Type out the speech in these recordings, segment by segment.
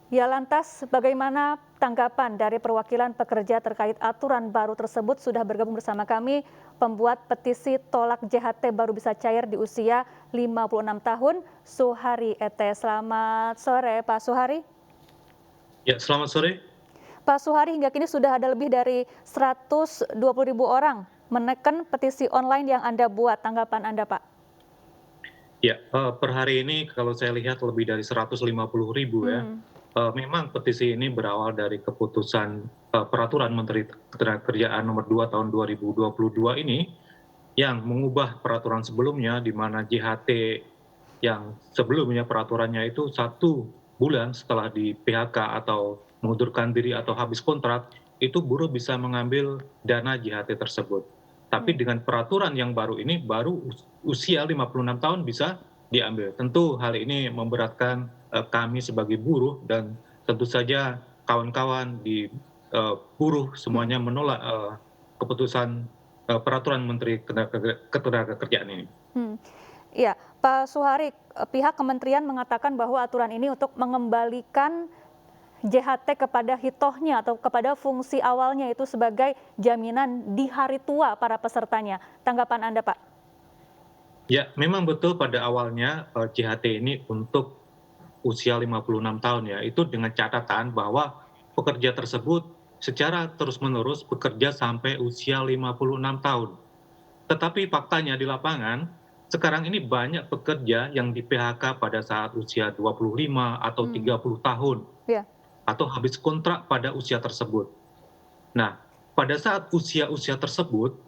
Ya lantas bagaimana tanggapan dari perwakilan pekerja terkait aturan baru tersebut? Sudah bergabung bersama kami pembuat petisi tolak JHT baru bisa cair di usia 56 tahun, Suhari Ete. Selamat sore Pak Suhari. Ya, selamat sore. Pak Suhari, hingga kini sudah ada lebih dari 120.000 orang menekan petisi online yang Anda buat. Tanggapan Anda, Pak? Ya, per hari ini kalau saya lihat lebih dari 150.000 ya. Hmm. Memang petisi ini berawal dari keputusan Peraturan Menteri Ketenagakerjaan Nomor 2 Tahun 2022 ini yang mengubah peraturan sebelumnya di mana JHT yang sebelumnya peraturannya itu 1 bulan setelah di PHK atau mengundurkan diri atau habis kontrak, itu buruh bisa mengambil dana JHT tersebut. Tapi Hmm. dengan peraturan yang baru ini, baru usia 56 tahun bisa diambil. Tentu hal ini memberatkan kami sebagai buruh dan tentu saja kawan-kawan di buruh Hmm. semuanya menolak keputusan Peraturan Menteri Ketenagakerjaan ini. Hmm. Iya, Pak Suhari, pihak kementerian mengatakan bahwa aturan ini untuk mengembalikan JHT kepada hitohnya atau kepada fungsi awalnya itu sebagai jaminan di hari tua para pesertanya. Tanggapan Anda, Pak? Ya, memang betul pada awalnya JHT ini untuk usia 56 tahun ya, itu dengan catatan bahwa pekerja tersebut secara terus-menerus bekerja sampai usia 56 tahun. Tetapi faktanya di lapangan, sekarang ini banyak pekerja yang di-PHK pada saat usia 25 atau Hmm. 30 tahun, Ya. atau habis kontrak pada usia tersebut. Nah, pada saat usia-usia tersebut,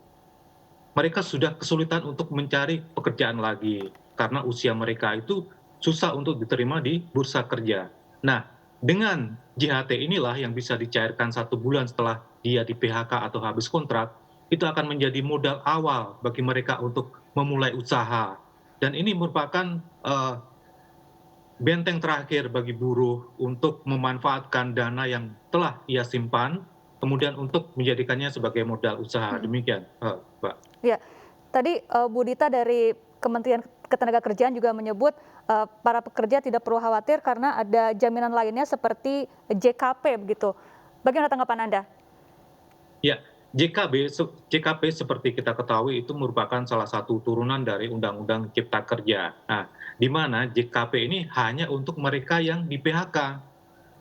mereka sudah kesulitan untuk mencari pekerjaan lagi, karena usia mereka itu susah untuk diterima di bursa kerja. Nah, dengan JHT inilah yang bisa dicairkan 1 bulan setelah dia di-PHK atau habis kontrak, itu akan menjadi modal awal bagi mereka untuk memulai usaha. Dan ini merupakan benteng terakhir bagi buruh untuk memanfaatkan dana yang telah ia simpan, kemudian untuk menjadikannya sebagai modal usaha. Hmm. Demikian, Mbak. Ya, tadi Bu Dita dari Kementerian Ketenagakerjaan juga menyebut para pekerja tidak perlu khawatir karena ada jaminan lainnya seperti JKP begitu. Bagaimana tanggapan Anda? Ya, JKP seperti kita ketahui itu merupakan salah satu turunan dari Undang-Undang Cipta Kerja. Nah, di mana JKP ini hanya untuk mereka yang di-PHK.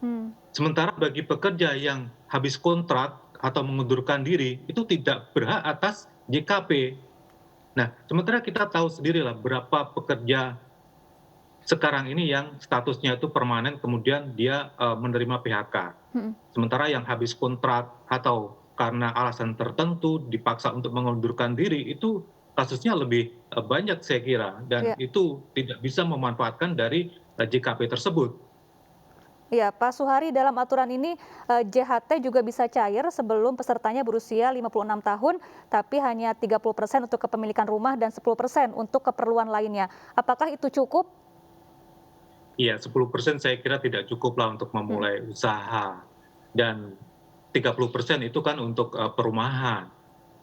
Hmm. Sementara bagi pekerja yang habis kontrak atau mengundurkan diri, itu tidak berhak atas JKP. Nah, sementara kita tahu sendirilah berapa pekerja sekarang ini yang statusnya itu permanen kemudian dia menerima PHK. Hmm. Sementara yang habis kontrak atau karena alasan tertentu dipaksa untuk mengundurkan diri itu kasusnya lebih banyak saya kira dan Ya. itu tidak bisa memanfaatkan dari JKP tersebut. Ya, Pak Suhari, dalam aturan ini JHT juga bisa cair sebelum pesertanya berusia 56 tahun, tapi hanya 30% untuk kepemilikan rumah dan 10% untuk keperluan lainnya. Apakah itu cukup? Iya, 10% saya kira tidak cukup lah untuk Hmm. memulai usaha dan 30% itu kan untuk perumahan.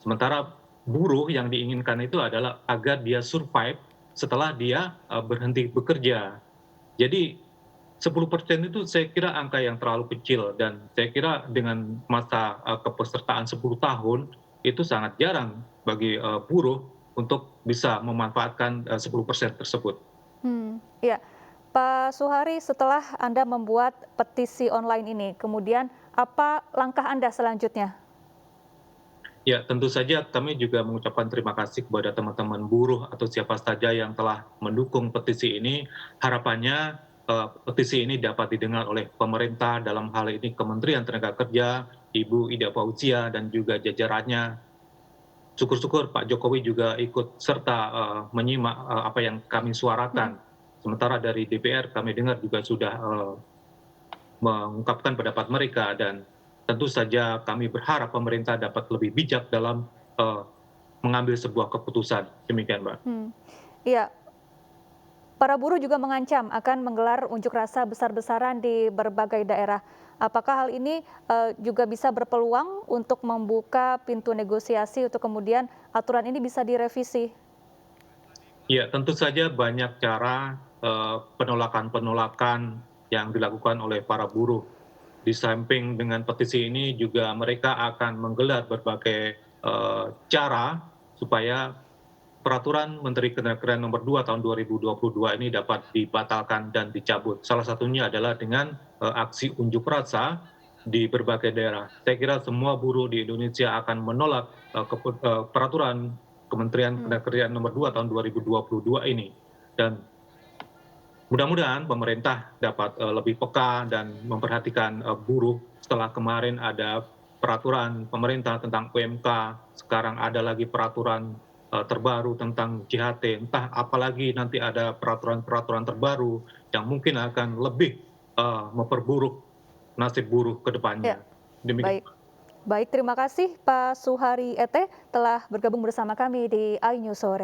Sementara buruh yang diinginkan itu adalah agar dia survive setelah dia berhenti bekerja. Jadi 10% itu saya kira angka yang terlalu kecil dan saya kira dengan masa kepesertaan 10 tahun itu sangat jarang bagi buruh untuk bisa memanfaatkan 10% tersebut. Ya, Pak Suhari, setelah Anda membuat petisi online ini, kemudian apa langkah Anda selanjutnya? Ya, tentu saja kami juga mengucapkan terima kasih kepada teman-teman buruh atau siapa saja yang telah mendukung petisi ini. Harapannya petisi ini dapat didengar oleh pemerintah, dalam hal ini Kementerian Tenaga Kerja, Ibu Ida Fauzia dan juga jajarannya. Syukur-syukur Pak Jokowi juga ikut serta menyimak apa yang kami Hmm. suarakan. Sementara dari DPR kami dengar juga sudah mengungkapkan pendapat mereka dan tentu saja kami berharap pemerintah dapat lebih bijak dalam mengambil sebuah keputusan. Demikian, Mbak. Hmm. Iya, para buruh juga mengancam akan menggelar unjuk rasa besar-besaran di berbagai daerah. Apakah hal ini juga bisa berpeluang untuk membuka pintu negosiasi untuk kemudian aturan ini bisa direvisi? Ya, tentu saja banyak cara penolakan-penolakan yang dilakukan oleh para buruh. Di samping dengan petisi ini juga mereka akan menggelar berbagai cara supaya peraturan Menteri Ketenagakerjaan nomor 2 tahun 2022 ini dapat dibatalkan dan dicabut. Salah satunya adalah dengan aksi unjuk rasa di berbagai daerah. Saya kira semua buruh di Indonesia akan menolak peraturan Kementerian Ketenagakerjaan nomor 2 tahun 2022 ini. Dan mudah-mudahan pemerintah dapat lebih peka dan memperhatikan buruh. Setelah kemarin ada peraturan pemerintah tentang UMK, sekarang ada lagi peraturan terbaru tentang JHT, entah apalagi nanti ada peraturan-peraturan terbaru yang mungkin akan lebih memperburuk nasib buruh ke Ya, depannya. Demikian. baik. Baik, terima kasih Pak Suhari Ete telah bergabung bersama kami di iNews Sore.